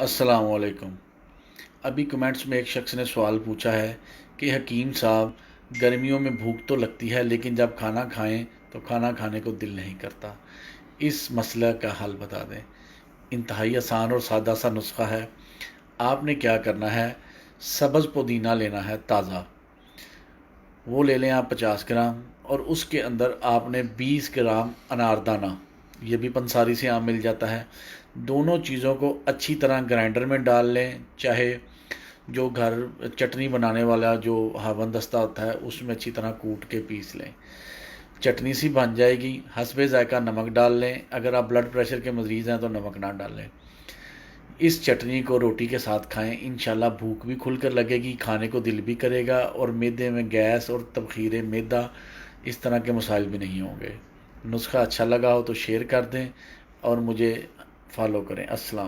अस्सलाम वालेकुम। अभी कमेंट्स में एक शख्स ने सवाल पूछा है कि हकीम साहब, गर्मियों में भूख तो लगती है लेकिन जब खाना खाएं तो खाना खाने को दिल नहीं करता। इस मसले का हल बता दें। इंतहाई आसान और सादा सा नुस्खा है। आपने क्या करना है, सब्ज़ पुदीना लेना है ताज़ा, वो ले लें आप 50 ग्राम। और उसके अंदर आपने 20 ग्राम अनारदाना, ये भी पंसारी से आम मिल जाता है। दोनों चीज़ों को अच्छी तरह ग्राइंडर में डाल लें, चाहे जो घर चटनी बनाने वाला जो हावन दस्ता होता है उसमें अच्छी तरह कूट के पीस लें। चटनी सी बन जाएगी। हस्बे ज़ायका नमक डाल लें, अगर आप ब्लड प्रेशर के मरीज़ हैं तो नमक ना डालें। इस चटनी को रोटी के साथ खाएं, इंशाल्लाह भूख भी खुलकर लगेगी, खाने को दिल भी करेगा और मैदे में गैस और तबखीर मैदा इस तरह के मसाइल भी नहीं होंगे। नुस्खा अच्छा लगा हो तो शेयर कर दें और मुझे फॉलो करें। अस्सलाम।